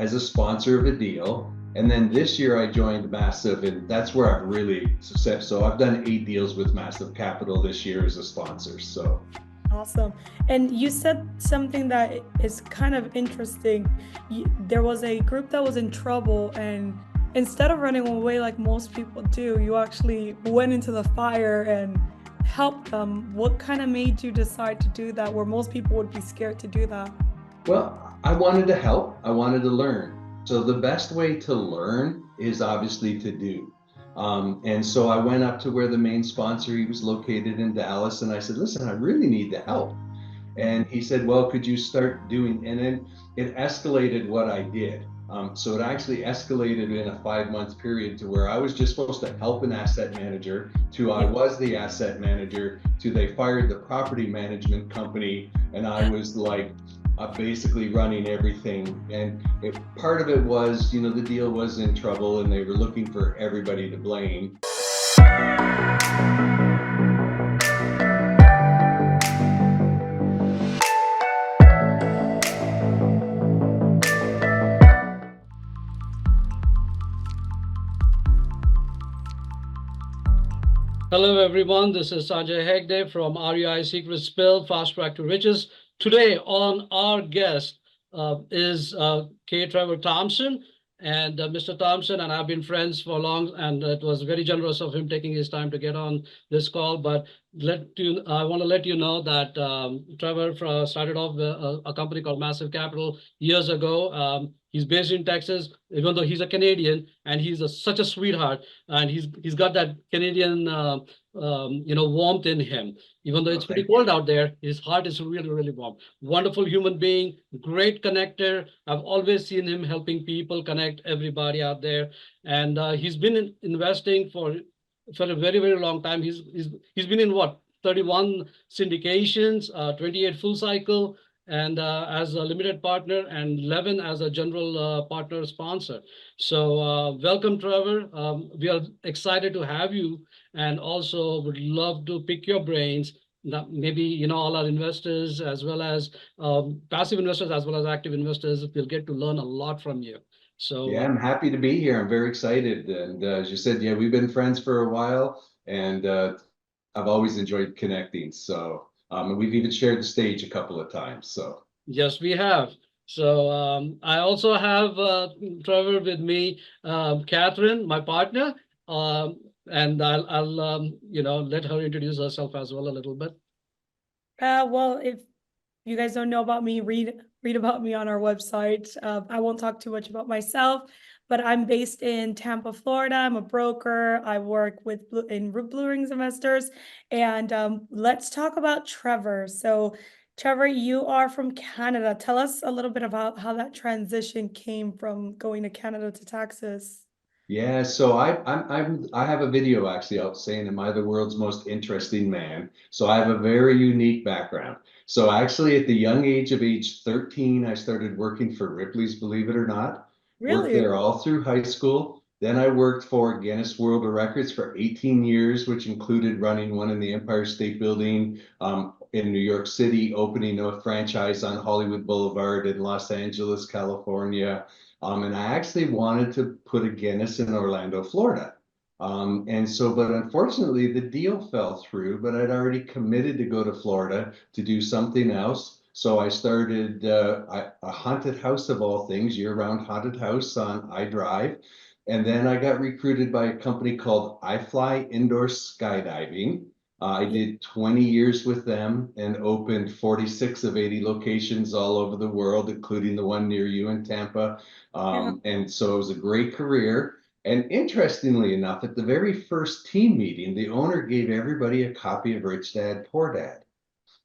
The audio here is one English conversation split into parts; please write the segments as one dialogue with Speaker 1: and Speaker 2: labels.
Speaker 1: as a sponsor of a deal. And then this year I joined Massive, and that's where I've really success. So I've done 8 deals with Massive Capital this year as a sponsor. So
Speaker 2: Awesome. And you said something that is kind of interesting. There was a group that was in trouble, and instead of running away like most people do, you actually went into the fire and helped them. What kind of made you decide to do that, where most people would be scared to do that?
Speaker 1: well, I wanted to help. I wanted to learn. So the best way to learn is obviously to do. And so I went up to where the main sponsor, he was located in Dallas, and I said, listen, I really need the help. And he said, well, could you start doing, and then it escalated what I did. So it actually escalated in a 5 month period to where I was just supposed to help an asset manager to I
Speaker 2: Yep.
Speaker 1: was the asset manager to they fired the property management company. And I was like basically running everything. And part of it was, the deal was in trouble and they were looking for everybody to blame.
Speaker 3: Hello, everyone. This is Sanjay Hegde from REI Secret Spill, Fast Track to Riches. Today, on our guest is Trevor Thompson. And Mr. Thompson and I have been friends for long, and it was very generous of him taking his time to get on this call. But I want to let you know that Trevor started off a company called Massive Capital years ago. He's based in Texas, even though he's a Canadian, and he's such a sweetheart, and he's got that Canadian warmth in him. Even though it's pretty cold out there, his heart is really, really warm. Wonderful human being, great connector. I've always seen him helping people connect everybody out there, and he's been investing for a very, very long time. He's been in what, 31 syndications, 28 full cycle, and as a limited partner, and 11 as a general partner sponsor. So welcome, Trevor. We are excited to have you, and also would love to pick your brains. Maybe all our investors, as well as passive investors, as well as active investors, will get to learn a lot from you. So
Speaker 1: Yeah, I'm happy to be here. I'm very excited. And as you said, yeah, we've been friends for a while, and I've always enjoyed connecting. So, and we've even shared the stage a couple of times. So,
Speaker 3: yes, we have. So I also have Trevor with me, Catherine, my partner, and I'll let her introduce herself as well a little bit.
Speaker 2: Well, if you guys don't know about me, read about me on our website. I won't talk too much about myself, but I'm based in Tampa, Florida. I'm a broker. I work with Blue Rings investors, and let's talk about Trevor. So, Trevor, you are from Canada. Tell us a little bit about how that transition came from going to Canada to Texas.
Speaker 1: yeah, so I have a video actually out saying, "Am I the world's most interesting man?" So I have a very unique background. So actually, at the young age 13, I started working for Ripley's, believe it or not. Worked
Speaker 2: Really?
Speaker 1: there all through high school. Then I worked for Guinness World Records for 18 years, which included running one in the Empire State Building in New York City, opening a franchise on Hollywood Boulevard in Los Angeles, California. And I actually wanted to put a Guinness in Orlando, Florida. And so, but unfortunately, the deal fell through, but I'd already committed to go to Florida to do something else. So I started a haunted house of all things, year-round haunted house on iDrive. And then I got recruited by a company called iFly Indoor Skydiving. I did 20 years with them and opened 46 of 80 locations all over the world, including the one near you in Tampa.
Speaker 2: Yeah.
Speaker 1: And so it was a great career. And interestingly enough, at the very first team meeting, the owner gave everybody a copy of Rich Dad, Poor Dad.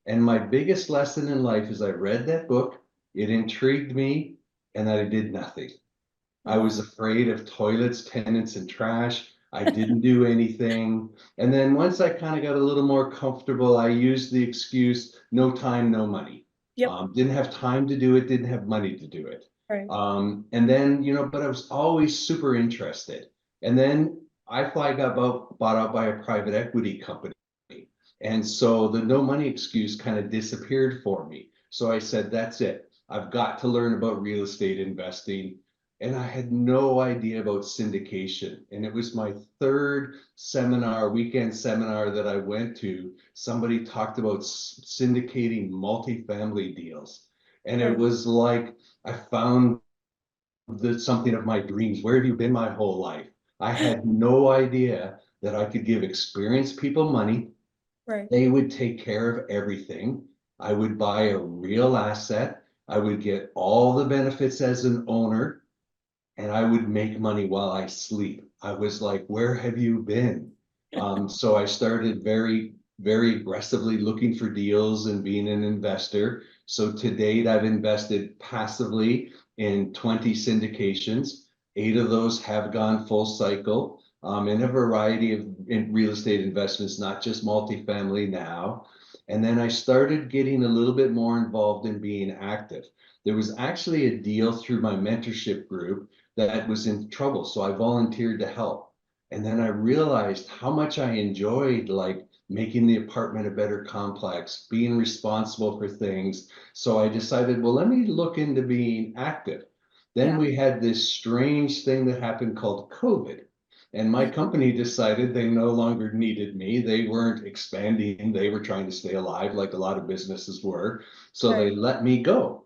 Speaker 1: And my biggest lesson in life is I read that book, it intrigued me, and I did nothing. I
Speaker 2: Wow.
Speaker 1: was afraid of toilets, tenants, and trash. I didn't do anything. And then once I kind of got a little more comfortable, I used the excuse, no time, no money.
Speaker 2: Yep.
Speaker 1: Didn't have time to do it, didn't have money to do it.
Speaker 2: Right.
Speaker 1: And then, but I was always super interested. And then iFly got bought out by a private equity company. And so the no money excuse kind of disappeared for me. So I said, that's it. I've got to learn about real estate investing. And I had no idea about syndication. And it was my third seminar, weekend seminar that I went to. Somebody talked about syndicating multifamily deals. And it
Speaker 2: Right.
Speaker 1: was like I found something of my dreams. Where have you been my whole life? I had no idea that I could give experienced people money.
Speaker 2: Right.
Speaker 1: They would take care of everything. I would buy a real asset. I would get all the benefits as an owner, and I would make money while I sleep. I was like, where have you been? So I started very aggressively looking for deals and being an investor. So to date, I've invested passively in 20 syndications. 8 of those have gone full cycle in a variety of real estate investments, not just multifamily now. And then I started getting a little bit more involved in being active. There was actually a deal through my mentorship group that was in trouble. So I volunteered to help. And then I realized how much I enjoyed like making the apartment a better complex, being responsible for things. So I decided, well, let me look into being active. Then
Speaker 2: Yeah.
Speaker 1: we had this strange thing that happened called COVID. And my company decided they no longer needed me. They weren't expanding. They were trying to stay alive like a lot of businesses were. So
Speaker 2: Right.
Speaker 1: they let me go.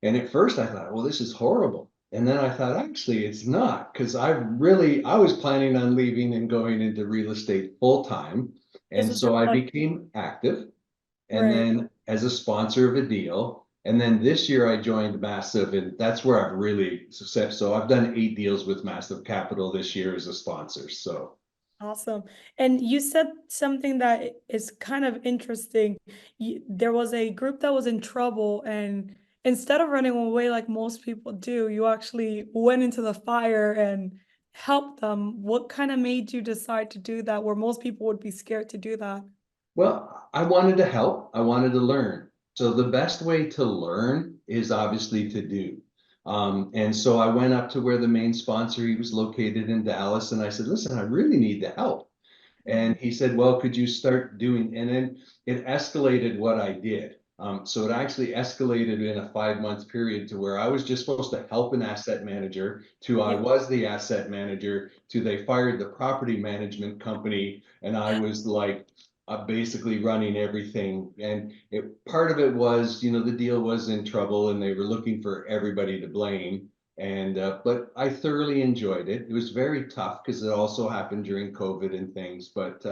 Speaker 1: And at first I thought, well, this is horrible. And then I thought, actually, it's not, because I was planning on leaving and going into real estate full time.
Speaker 2: This
Speaker 1: And
Speaker 2: was your
Speaker 1: so I
Speaker 2: fun.
Speaker 1: became active and
Speaker 2: Right.
Speaker 1: then as a sponsor of a deal. And then this year I joined Massive, and that's where I've really success. So I've done 8 deals with Massive Capital this year as a sponsor. So
Speaker 2: Awesome. And you said something that is kind of interesting. There was a group that was in trouble, and instead of running away like most people do, you actually went into the fire and helped them. What kind of made you decide to do that, where most people would be scared to do that?
Speaker 1: well, I wanted to help. I wanted to learn. So the best way to learn is obviously to do. And so I went up to where the main sponsor, he was located in Dallas, and I said, listen, I really need the help. And he said, well, could you start doing, and then it escalated what I did. So it actually escalated in a 5-month period to where I was just supposed to help an asset manager to I
Speaker 2: Yeah.
Speaker 1: was the asset manager to they fired the property management company. And I was like, basically running everything. And part of it was, the deal was in trouble and they were looking for everybody to blame. And but I thoroughly enjoyed it. It was very tough because it also happened during COVID and things, but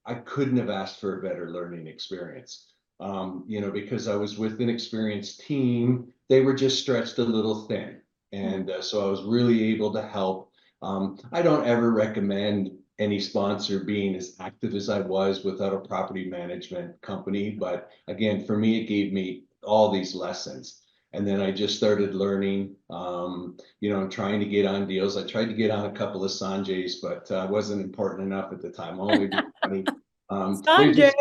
Speaker 1: I couldn't have asked for a better learning experience. Because I was with an experienced team, they were just stretched a little thin. And so I was really able to help. I don't ever recommend any sponsor being as active as I was without a property management company. But again, for me, it gave me all these lessons. And then I just started learning, trying to get on deals. I tried to get on a couple of Sanjays, but wasn't important enough at the time. Only doing money. There
Speaker 2: Sanjay.
Speaker 1: just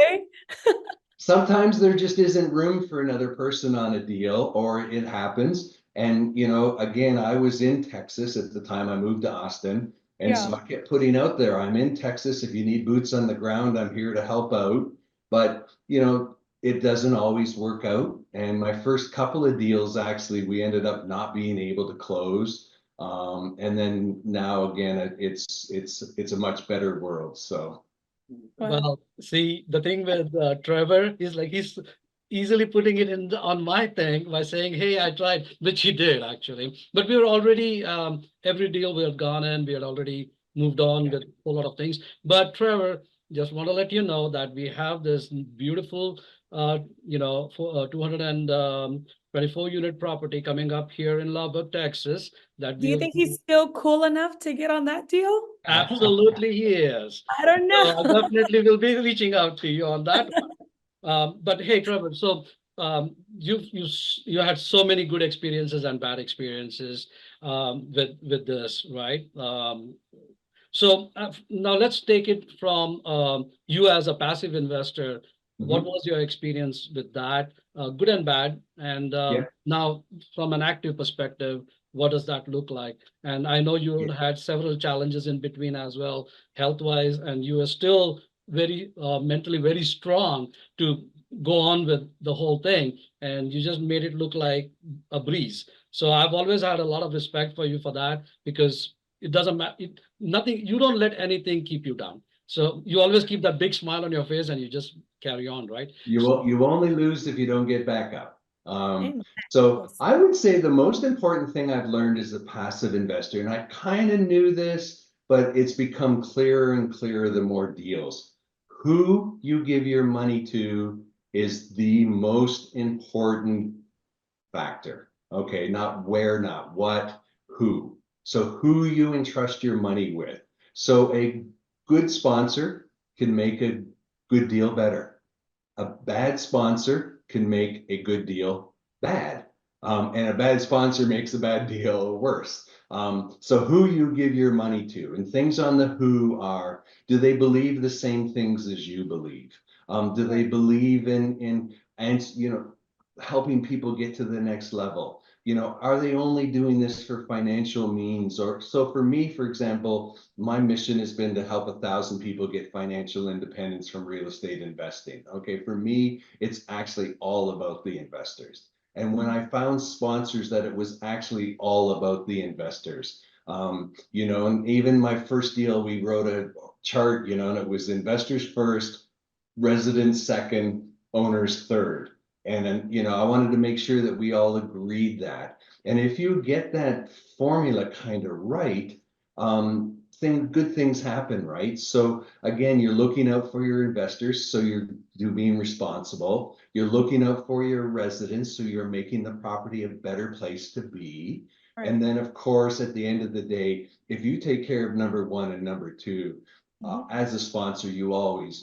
Speaker 1: sometimes there just isn't room for another person on a deal, or it happens. And again, I was in Texas at the time I moved to Austin. And
Speaker 2: Yeah.
Speaker 1: so I kept putting out there, I'm in Texas. If you need boots on the ground, I'm here to help out. But it doesn't always work out. And my first couple of deals, actually, we ended up not being able to close. And then now again, it's a much better world. So
Speaker 2: Wow.
Speaker 3: Well, see, the thing with Trevor is like he's easily putting it on my thing by saying, "Hey, I tried," which he did actually. But we were already every deal we had gone in, we had already moved on with a whole lot of things. But Trevor, just want to let you know that we have this beautiful, for 224 unit property coming up here in Lubbock, Texas. That
Speaker 2: Do you
Speaker 3: we'll
Speaker 2: think he's still cool enough to get on that deal?
Speaker 3: absolutely he is.
Speaker 2: I don't
Speaker 3: So I
Speaker 2: know.
Speaker 3: definitely will be reaching out to you on that one. But hey, Trevor, so you had so many good experiences and bad experiences with this, right? So now let's take it from you as a passive investor. What
Speaker 1: mhm.
Speaker 3: was your experience with that, good and bad? And
Speaker 1: Yeah.
Speaker 3: now from an active perspective, what does that look like? And I know you had several challenges in between as well, health-wise, and you are still very mentally very strong to go on with the whole thing, and you just made it look like a breeze. So I've always had a lot of respect for you for that, because it doesn't matter. Nothing, you don't let anything keep you down. So you always keep that big smile on your face and you just carry on, right?
Speaker 1: You only lose if you don't get back up.
Speaker 2: Amen.
Speaker 1: So
Speaker 2: Yes.
Speaker 1: I would say the most important thing I've learned as a passive investor, and I kind of knew this, but it's become clearer and clearer the more deals. Who you give your money to is the most important factor. Okay, not where, not what, who. So who you entrust your money with. So a good sponsor can make a good deal better. A bad sponsor can make a good deal bad. And a bad sponsor makes a bad deal worse. So who you give your money to, and things on the who are, do they believe the same things as you believe? Do they believe in and helping people get to the next level? Are they only doing this for financial means? Or so for me, for example, my mission has been to help 1,000 people get financial independence from real estate investing. Okay, for me, it's actually all about the investors. And when I found sponsors that it was actually all about the investors, and even my first deal, we wrote a chart, and it was investors first, residents second, owners third. And then, I wanted to make sure that we all agreed that. And if you get that formula kind of right, good things happen, right? So again, you're looking out for your investors, so you're being responsible. You're looking out for your residents, so you're making the property a better place to be.
Speaker 2: Right.
Speaker 1: And then, of course, at the end of the day, if you take care of number one and number two, as a sponsor, you're always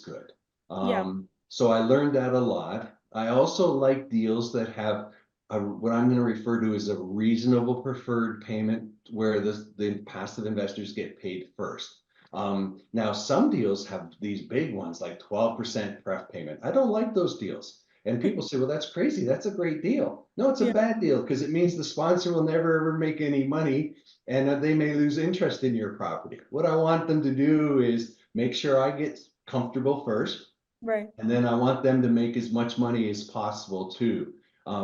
Speaker 1: good.
Speaker 2: Yeah.
Speaker 1: So I learned that a lot. I also like deals that have what I'm going to refer to as a reasonable preferred payment, where the passive investors get paid first. Now, some deals have these big ones like 12% pref payment. I don't like those deals. And people say, well, that's crazy. That's a great deal. No, it's a
Speaker 2: Yeah.
Speaker 1: bad deal, because it means the sponsor will never ever make any money, and they may lose interest in your property. What I want them to do is make sure I get comfortable first.
Speaker 2: Right.
Speaker 1: And then I want them to make as much money as possible too.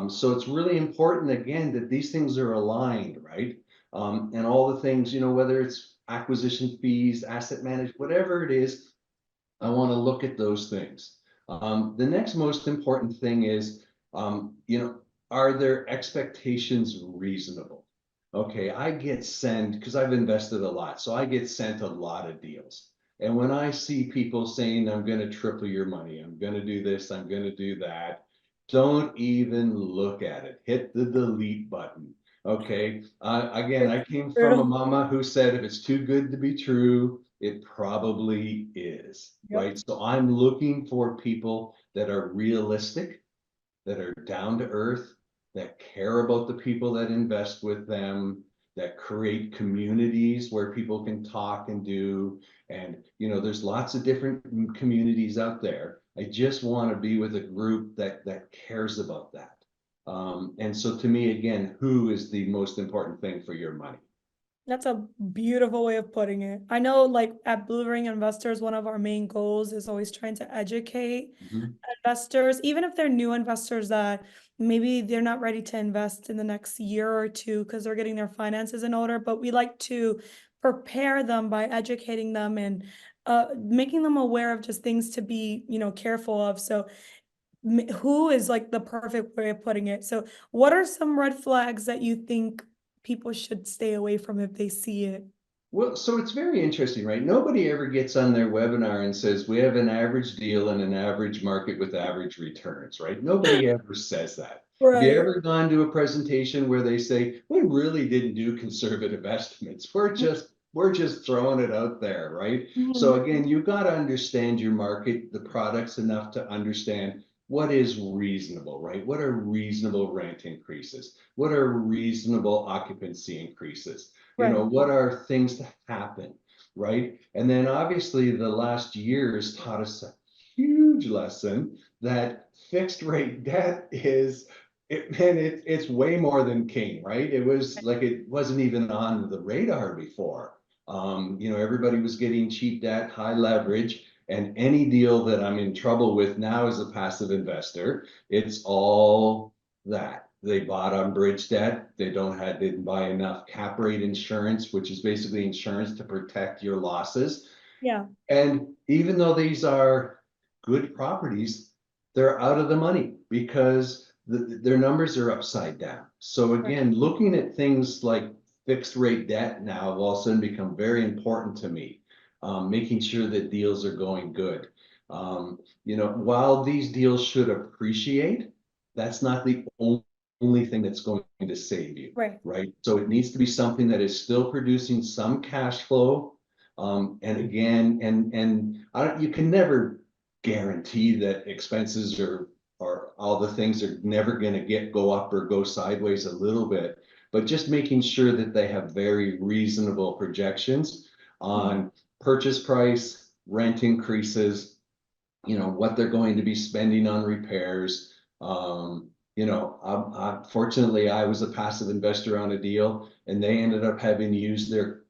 Speaker 1: So it's really important, again, that these things are aligned, right? And all the things, whether it's acquisition fees, asset management, whatever it is, I want to look at those things. The next most important thing is, are their expectations reasonable? Okay, I get sent, because I've invested a lot, so I get sent a lot of deals. And when I see people saying, I'm going to triple your money, I'm going to do this, I'm going to do that, don't even look at it. Hit the delete button. Okay. Again, I came from a mama who said, if it's too good to be true, it probably is.
Speaker 2: Yep.
Speaker 1: Right. So I'm looking for people that are realistic, that are down to earth, that care about the people that invest with them, that create communities where people can talk and do. And, there's lots of different communities out there. I just want to be with a group that cares about that. And so to me, again, who is the most important thing for your money?
Speaker 2: That's a beautiful way of putting it. I know, like at Blue Ring Investors, one of our main goals is always trying to educate investors, even if they're new investors that maybe they're not ready to invest in the next year or two because they're getting their finances in order. But we like to prepare them by educating them and making them aware of just things to be, careful of. So who is like the perfect way of putting it. So what are some red flags that you think people should stay away from if they see it?
Speaker 1: Well, so it's very interesting, right? Nobody ever gets on their webinar and says, we have an average deal in an average market with average returns, right? Nobody ever says that. Have you
Speaker 2: Right.
Speaker 1: ever gone to a presentation where they say, we really didn't do conservative estimates? We're just throwing it out there, right? So again, you've got to understand your market, the products, enough to understand what is reasonable, right? What are reasonable rent increases? What are reasonable occupancy increases? What are things to happen, right? And then obviously the last year has taught us a huge lesson that fixed rate debt it's way more than king, right? It was like, it wasn't even on the radar before. Everybody was getting cheap debt, high leverage. And any deal that I'm in trouble with now as a passive investor, it's all that. They bought on bridge debt. Didn't buy enough cap rate insurance, which is basically insurance to protect your losses.
Speaker 2: Yeah,
Speaker 1: And even though these are good properties, they're out of the money because their numbers are upside down. So again, looking at things like fixed rate debt now have all of a sudden become very important to me. Making sure that deals are going good. While these deals should appreciate, that's not the only thing that's going to save you,
Speaker 2: right.
Speaker 1: right? So it needs to be something that is still producing some cash flow. And again, you can never guarantee that expenses or all the things are never going to go up or go sideways a little bit, but just making sure that they have very reasonable projections on purchase price, rent increases, what they're going to be spending on repairs. Fortunately, I was a passive investor on a deal, and they ended up having to use their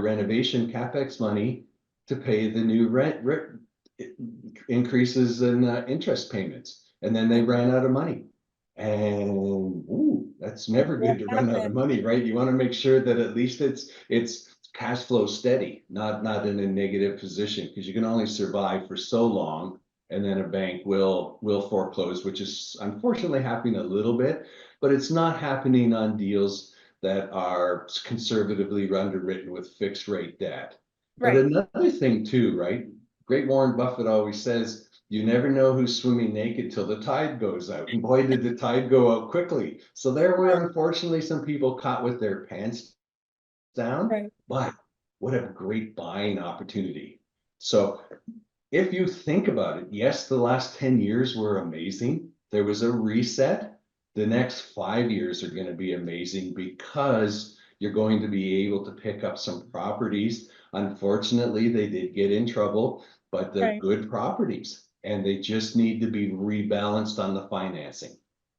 Speaker 1: renovation capex money to pay the new rent increases in interest payments, and then they ran out of money. And that's never good to run out of money, right? You want to make sure that at least it's cash flow steady, not in a negative position, because you can only survive for so long, and then a bank will foreclose, which is unfortunately happening a little bit, but it's not happening on deals that are conservatively underwritten with fixed rate debt. But
Speaker 2: Right.
Speaker 1: another thing too, right? Great Warren Buffett always says, you never know who's swimming naked till the tide goes out. And boy, did the tide go out quickly. So there were unfortunately some people caught with their pants down,
Speaker 2: Right.
Speaker 1: but what a great buying opportunity. So if you think about it, yes, the last 10 years were amazing. There was a reset. The next 5 years are going to be amazing because you're going to be able to pick up some properties. Unfortunately, they did get in trouble, but they're
Speaker 2: Right.
Speaker 1: good properties and they just need to be rebalanced on the financing.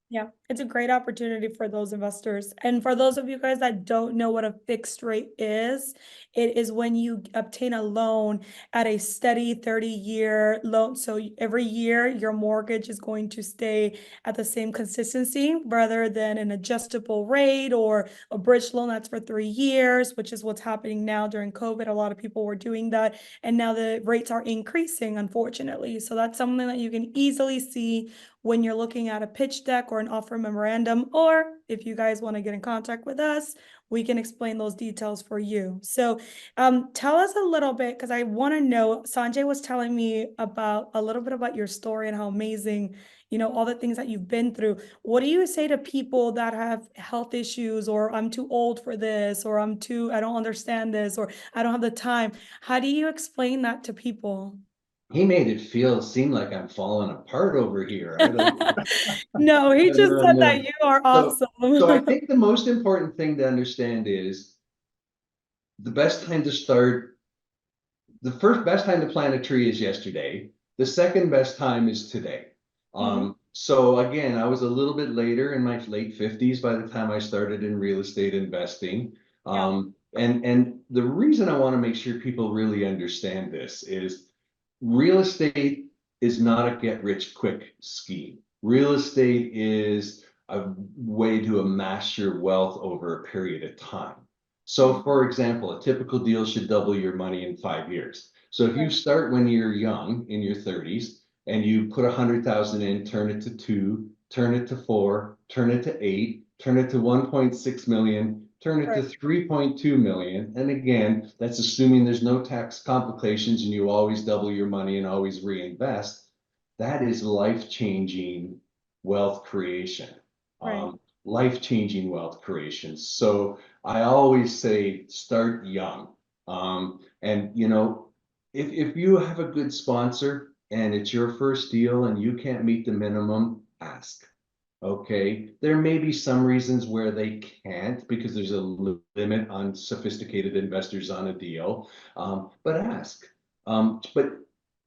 Speaker 2: Yeah, it's a great opportunity for those investors. And for those of you guys that don't know what a fixed rate is, it is when you obtain a loan at a steady 30-year loan. So every year your mortgage is going to stay at the same consistency rather than an adjustable rate or a bridge loan that's for 3 years, which is what's happening now during COVID. A lot of people were doing that, and now the rates are increasing, unfortunately. So that's something that you can easily see when you're looking at a pitch deck or an offer memorandum, or if you guys want to get in contact with us, we can explain those details for you. So tell us a little bit, because I want to know, Sanjay was telling me about a little bit about your story and how amazing, all the things that you've been through. What do you say to people that have health issues, or I'm too old for this, or I don't understand this, or I don't have the time? How do you explain that to people?
Speaker 1: He made it seem like I'm falling apart over here. I don't.
Speaker 2: No, he just
Speaker 1: No,
Speaker 2: said that
Speaker 1: no.
Speaker 2: you are
Speaker 1: So,
Speaker 2: awesome.
Speaker 1: so I think the most important thing to understand is the best time to start. The first best time to plant a tree is yesterday. The second best time is today. So again, I was a little bit later in my late 50s by the time I started in real estate investing.
Speaker 2: Yeah.
Speaker 1: And the reason I want to make sure people really understand this is real estate is not a get rich quick scheme. Real estate is a way to amass your wealth over a period of time. So for example, a typical deal should double your money in 5 years. So if you
Speaker 2: Right.
Speaker 1: start when you're young in your 30s and you put 100,000 in, turn it to 2, turn it to 4, turn it to 8, turn it to 1.6 million, turn it to
Speaker 2: Right.
Speaker 1: 3.2 million. And again, that's assuming there's no tax complications and you always double your money and always reinvest. That is life-changing wealth creation.
Speaker 2: Right.
Speaker 1: Life-changing wealth creation. So I always say start young. And if you have a good sponsor and it's your first deal and you can't meet the minimum, ask. Okay, there may be some reasons where they can't because there's a limit on sophisticated investors on a deal, but ask. But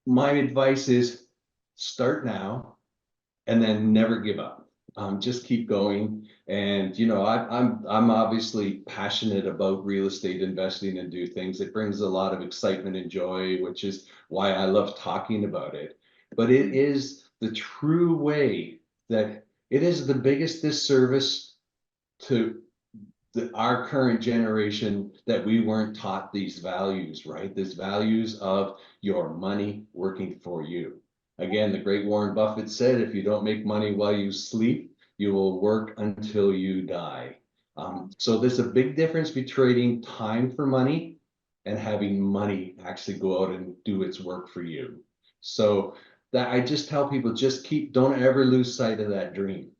Speaker 1: my advice is start now and then never give up. Just keep going. And, you know, I'm obviously passionate about real estate investing and do things. It brings a lot of excitement and joy, which is why I love talking about it. But it is the true way that it is the biggest disservice to our current generation that we weren't taught these values, right? These values of your money working for you. Again, the great Warren Buffett said, if you don't make money while you sleep, you will work until you die. So there's a big difference between trading time for money and having money actually go out and do its work for you. So that I just tell people, don't ever lose sight of that dream.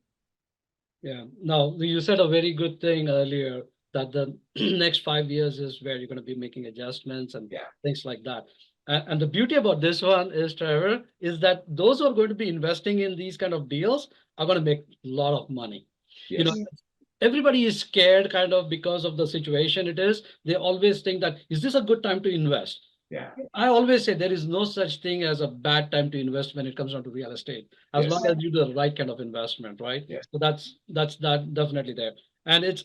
Speaker 3: Yeah. Now, you said a very good thing earlier that the next 5 years is where you're going to be making adjustments and
Speaker 1: Yeah.
Speaker 3: things like that. And the beauty about this one is, Trevor, is that those who are going to be investing in these kind of deals are going to make a lot of money. You know,
Speaker 1: Yes.
Speaker 3: everybody is scared kind of because of the situation it is. They always think that, is this a good time to invest?
Speaker 1: Yeah.
Speaker 3: I always say there is no such thing as a bad time to invest when it comes down to real estate, as long
Speaker 1: Yes.
Speaker 3: as you do the right kind of investment, right?
Speaker 1: Yes.
Speaker 3: So that's that definitely there. And it's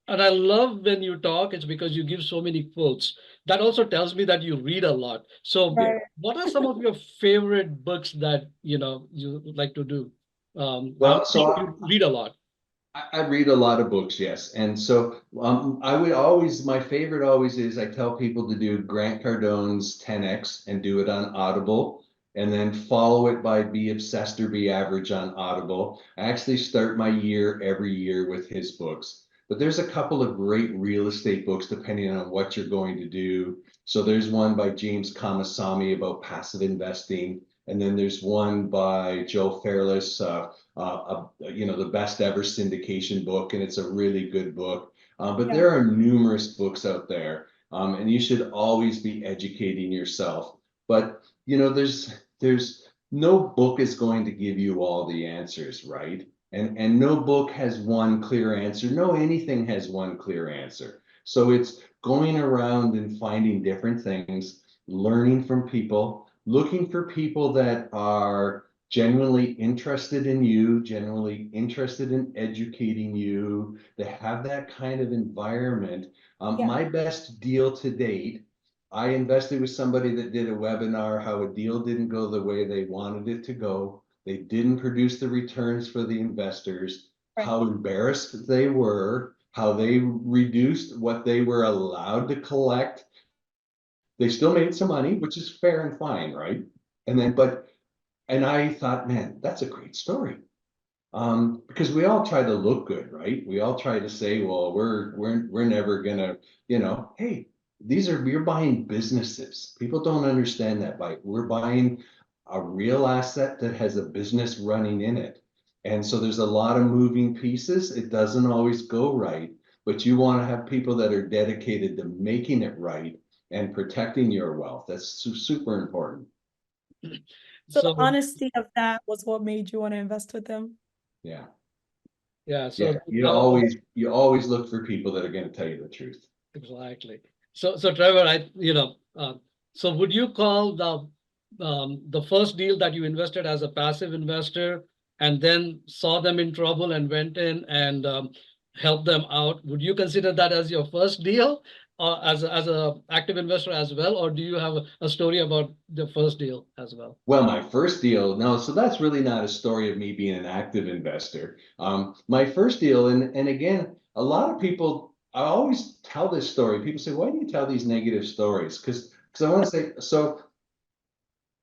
Speaker 3: and I love when you talk, it's because you give so many quotes. That also tells me that you read a lot. So
Speaker 2: Right.
Speaker 3: what are some of your favorite books that you like to do?
Speaker 1: Well,
Speaker 3: You read a lot.
Speaker 1: I read a lot of books, yes. And so my favorite always is I tell people to do Grant Cardone's 10X and do it on Audible, and then follow it by Be Obsessed or Be Average on Audible. I actually start my year every year with his books. But there's a couple of great real estate books depending on what you're going to do. So there's one by James Kamasami about passive investing. And then there's one by Joe Fairless, the best ever syndication book, and it's a really good book. But
Speaker 2: Yeah.
Speaker 1: there are numerous books out there, and you should always be educating yourself. But there's no book is going to give you all the answers, right? And no book has one clear answer. No, anything has one clear answer. So it's going around and finding different things, learning from people, looking for people that are genuinely interested in you, genuinely interested in educating you, to have that kind of environment.
Speaker 2: Yeah.
Speaker 1: My best deal to date, I invested with somebody that did a webinar how a deal didn't go the way they wanted it to go. They didn't produce the returns for the investors,
Speaker 2: Right.
Speaker 1: how embarrassed they were, how they reduced what they were allowed to collect. They still made some money, which is fair and fine, right? And I thought, man, that's a great story. Because we all try to look good, right? We all try to say, well, we're never gonna, hey, you're buying businesses. People don't understand that. We're buying a real asset that has a business running in it. And so there's a lot of moving pieces. It doesn't always go right, but you want to have people that are dedicated to making it right and protecting your wealth. That's super important.
Speaker 2: So the
Speaker 3: So
Speaker 2: honesty of that was what made you want to invest with them.
Speaker 1: Yeah.
Speaker 3: yeah,
Speaker 1: Yeah.
Speaker 3: so
Speaker 1: You always look for people that are going to tell you the truth.
Speaker 3: exactly. So Trevor, so would you call the first deal that you invested as a passive investor and then saw them in trouble and went in and helped them out? Would you consider that as your first deal, or as a active investor as well, or do you have a story about the first deal as well?
Speaker 1: Well, my first deal, no, so that's really not a story of me being an active investor. My first deal, and again, a lot of people, I always tell this story. People say, why do you tell these negative stories? Because I want to say, so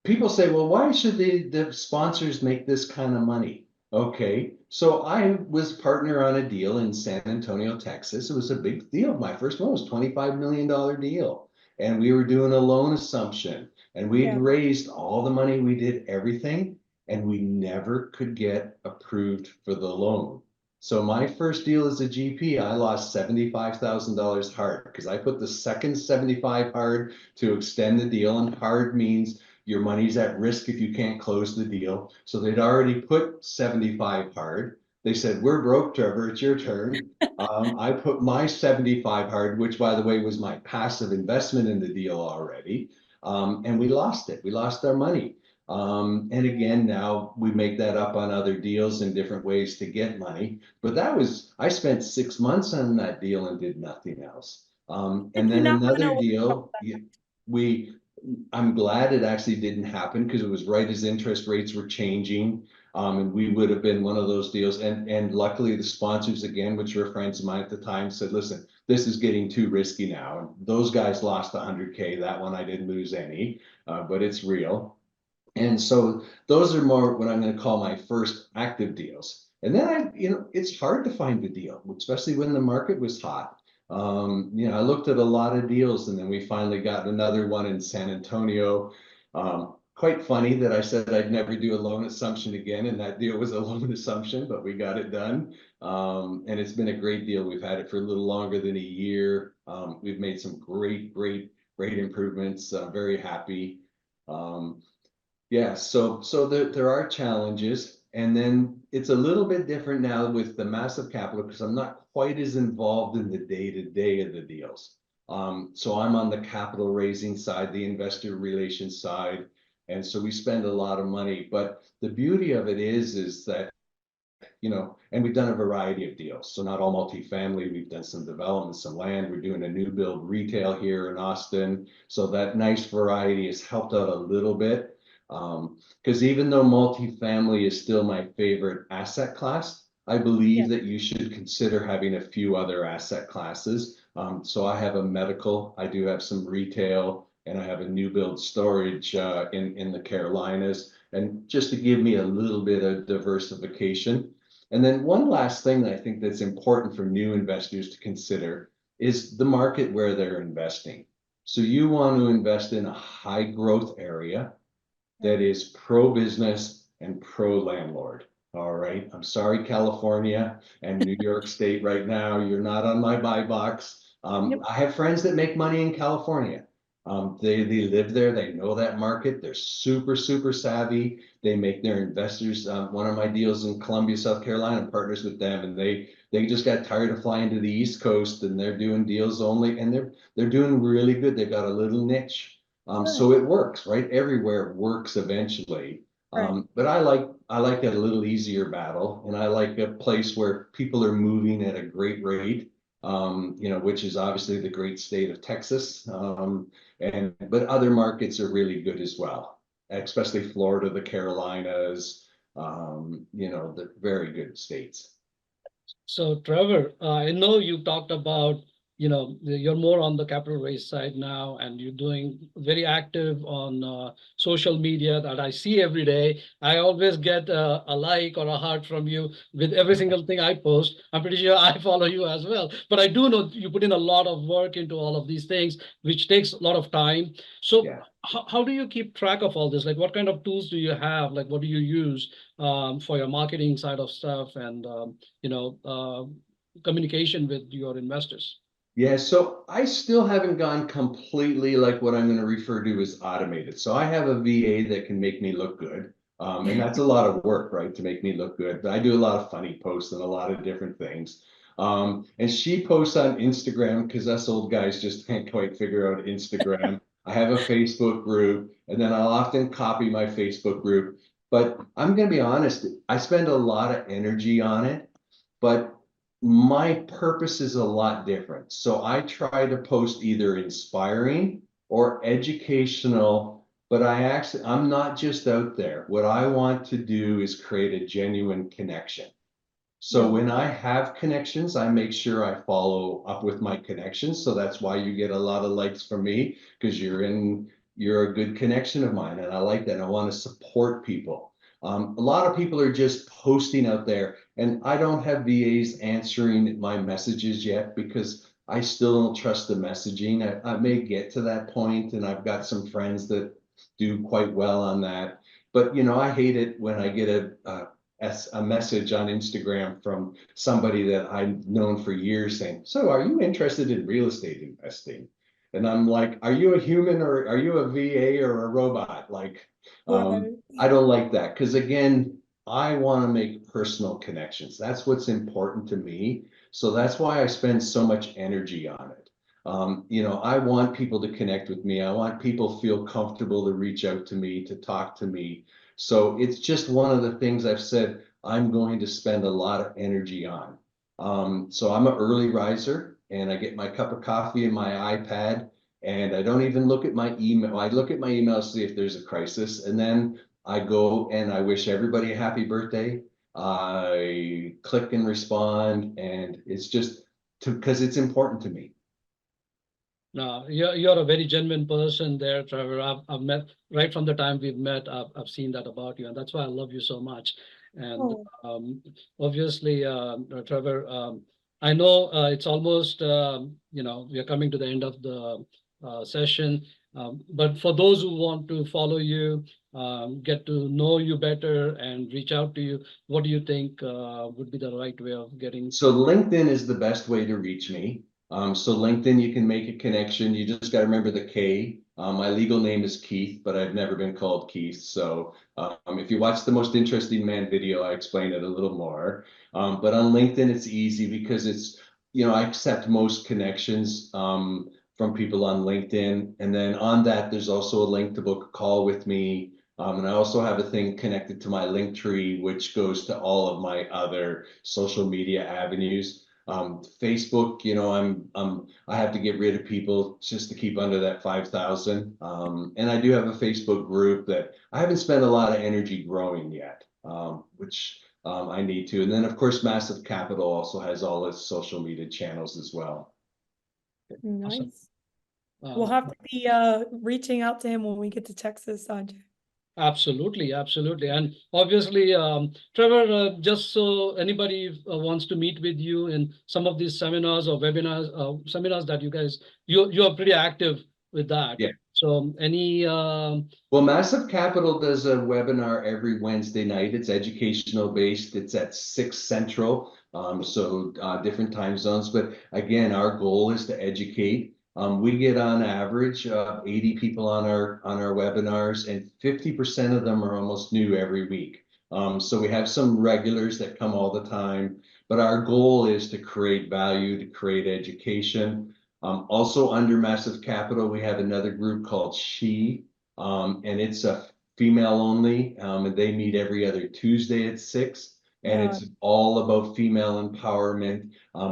Speaker 1: people say, well, why should the sponsors make this kind of money? Okay, so I was partner on a deal in San Antonio, Texas. It was a big deal. My first one was $25 million deal. And we were doing a loan assumption. And we had raised all the money. We did everything. And we never could get approved for the loan. So my first deal as a GP, I lost $75,000 hard because I put the second 75 hard to extend the deal. And hard means your money's at risk if you can't close the deal. So they'd already put 75 hard. They said, we're broke, Trevor, it's your turn. I put my 75 hard, which by the way, was my passive investment in the deal already. And we lost it. We lost our money. And again, now we make that up on other deals and different ways to get money. But I spent 6 months on that deal and did nothing else.
Speaker 2: I
Speaker 1: And
Speaker 2: do
Speaker 1: then
Speaker 2: not want to
Speaker 1: another
Speaker 2: know
Speaker 1: deal, I'm glad it actually didn't happen because it was right as interest rates were changing. And we would have been one of those deals. And luckily the sponsors again, which were friends of mine at the time, said, listen, this is getting too risky now. And those guys lost 100K. That one I didn't lose any, but it's real. And so those are more what I'm going to call my first active deals. And then it's hard to find a deal, especially when the market was hot. I looked at a lot of deals and then we finally got another one in San Antonio. Quite funny that I said I'd never do a loan assumption again, and that deal was a loan assumption, but we got it done. And it's been a great deal. We've had it for a little longer than a year. We've made some great improvements. Very happy. Yeah, so there are challenges, and then it's a little bit different now with the massive capital because I'm not quite as involved in the day-to-day of the deals. So I'm on the capital raising side, the investor relations side, and so we spend a lot of money. But the beauty of it is that, and we've done a variety of deals. So not all multifamily, we've done some development, some land. We're doing a new build retail here in Austin. So that nice variety has helped out a little bit. Because even though multifamily is still my favorite asset class, I believe that you should consider having a few other asset classes. So I have a medical, I do have some retail, and I have a new build storage in the Carolinas, and just to give me a little bit of diversification. And then one last thing that I think that's important for new investors to consider is the market where they're investing. So you want to invest in a high growth area that is pro-business and pro-landlord. All right. I'm sorry, California and New York State right now, you're not on my buy box. I have friends that make money in California. They live there. They know that market. They're super savvy. They make their investors. One of my deals in Columbia, South Carolina, partners with them, and they just got tired of flying to the East Coast, and they're doing deals only, and they're doing really good. They've got a little niche. So it works, right? Everywhere works eventually. But I like a little easier battle, and I like a place where people are moving at a great rate, which is obviously the great state of Texas. But other markets are really good as well, especially Florida, the Carolinas, the very good states.
Speaker 3: So Trevor, I know you talked about, you're more on the capital raise side now, and you're doing very active on social media that I see every day. I always get a like or a heart from you with every single thing I post. I'm pretty sure I follow you as well. But I do know you put in a lot of work into all of these things, which takes a lot of time. So
Speaker 1: Yeah.
Speaker 3: how do you keep track of all this? Like, what kind of tools do you have? Like, what do you use for your marketing side of stuff and, communication with your investors?
Speaker 1: Yeah, so I still haven't gone completely like what I'm going to refer to as automated. So I have a VA that can make me look good. And that's a lot of work, right, to make me look good. But I do a lot of funny posts and a lot of different things. And she posts on Instagram because us old guys just can't quite figure out Instagram. I have a Facebook group, and then I'll often copy my Facebook group. But I'm going to be honest, I spend a lot of energy on it, but my purpose is a lot different. So I try to post either inspiring or educational, but I'm not just out there. What I want to do is create a genuine connection. So when I have connections, I make sure I follow up with my connections. So that's why you get a lot of likes from me, because you're a good connection of mine. And I like that. I want to support people. A lot of people are just posting out there, and I don't have VAs answering my messages yet because I still don't trust the messaging. I may get to that point, and I've got some friends that do quite well on that. But I hate it when I get a message on Instagram from somebody that I've known for years saying, "So are you interested in real estate investing?" And I'm like, "Are you a human or are you a VA or a robot?" Like, I don't like that because, again, I want to make personal connections. That's what's important to me. So that's why I spend so much energy on it. You know, I want people to connect with me. I want people feel comfortable to reach out to me, to talk to me. So it's just one of the things I've said I'm going to spend a lot of energy on. So I'm an early riser, and I get my cup of coffee and my iPad, and I don't even look at my email. I look at my email to see if there's a crisis, and then I go and I wish everybody a happy birthday. I click and respond, and it's just because it's important to me.
Speaker 3: No, you're a very genuine person there, Trevor. I've met right from the time we've met. I've seen that about you, and that's why I love you so much. And
Speaker 2: Oh,
Speaker 3: obviously, Trevor, I know it's almost we're coming to the end of the session. But for those who want to follow you, get to know you better, and reach out to you, what do you think would be the right way of getting?
Speaker 1: So LinkedIn is the best way to reach me. So LinkedIn, you can make a connection. You just got to remember the K. My legal name is Keith, but I've never been called Keith. So if you watch the Most Interesting Man video, I explain it a little more. But on LinkedIn, it's easy because it's, you know, I accept most connections from people on LinkedIn. And then on that, there's also a link to book a call with me. And I also have a thing connected to my link tree, which goes to all of my other social media avenues. Facebook, you know, I have to get rid of people just to keep under that 5,000. And I do have a Facebook group that I haven't spent a lot of energy growing yet, which I need to. And then, of course, Massive Capital also has all its social media channels as well.
Speaker 3: Awesome.
Speaker 2: nice. We'll have to be reaching out to him when we get to Texas, Sanjay.
Speaker 3: Absolutely, absolutely. And obviously, Trevor, just so anybody wants to meet with you in some of these seminars or webinars, seminars that you are pretty active with that.
Speaker 1: Yeah.
Speaker 3: So any
Speaker 1: Well, Massive Capital does a webinar every Wednesday night. It's educational based. It's at 6 Central, so different time zones. But again, our goal is to educate. We get on average 80 people on our webinars, and 50% of them are almost new every week. So we have some regulars that come all the time, but our goal is to create value, to create education. Also under Massive Capital, we have another group called She, and it's a female only, and they meet every other Tuesday at 6. And
Speaker 2: Yeah.
Speaker 1: it's all about female empowerment,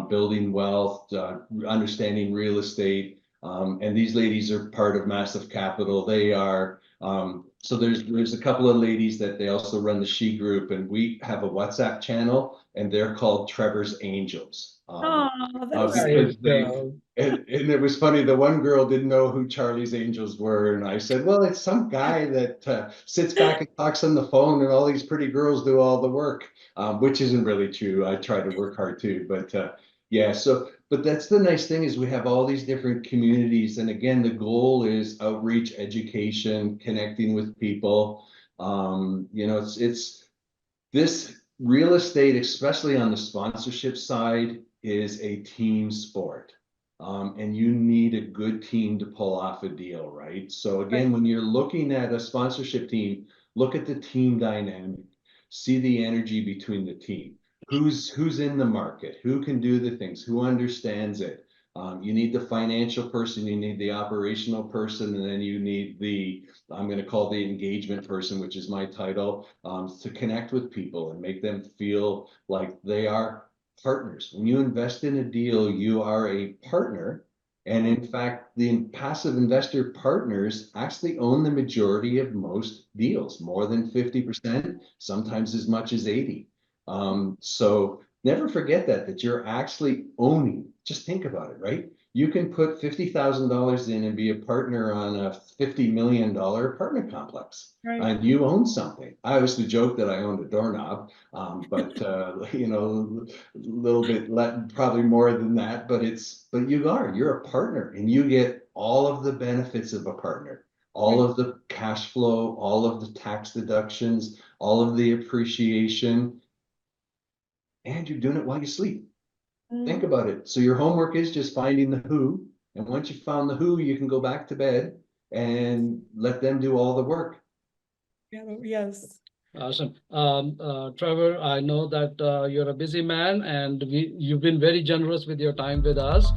Speaker 1: building wealth, understanding real estate. And these ladies are part of Massive Capital. They are, so there's a couple of ladies that they also run the She group, and we have a WhatsApp channel, and they're called Trevor's Angels.
Speaker 2: Oh, that's
Speaker 1: Because and it was funny, the one girl didn't know who Charlie's Angels were, and I said, well, it's some guy that sits back and talks on the phone, and all these pretty girls do all the work, which isn't really true. I try to work hard too, but yeah, so, but that's the nice thing is we have all these different communities, and again, the goal is outreach, education, connecting with people. You know, it's this real estate, especially on the sponsorship side, is a team sport. And you need a good team to pull off a deal, right? So again, when you're looking at a sponsorship team, look at the team dynamic, see the energy between the team. Who's in the market? Who can do the things? Who understands it? You need the financial person, you need the operational person, and then you need the, I'm going to call the engagement person, which is my title, to connect with people and make them feel like they are partners. When you invest in a deal, you are a partner. And in fact, the passive investor partners actually own the majority of most deals, more than 50%, sometimes as much as 80. So never forget that you're actually owning. Just think about it, right? You can put $50,000 in and be a partner on a $50 million apartment complex, and you own something. I always joke that I owned a doorknob, but you know, a little bit probably more than that. But you're a partner, and you get all of the benefits of a partner, all of the cash flow, all of the tax deductions, all of the appreciation. And you're doing it while you sleep. Think about it. So your homework is just finding the who. And once you found the who, you can go back to bed and let them do all the work.
Speaker 2: Yes.
Speaker 3: Awesome. Trevor, I know that you're a busy man, and you've been very generous with your time with us.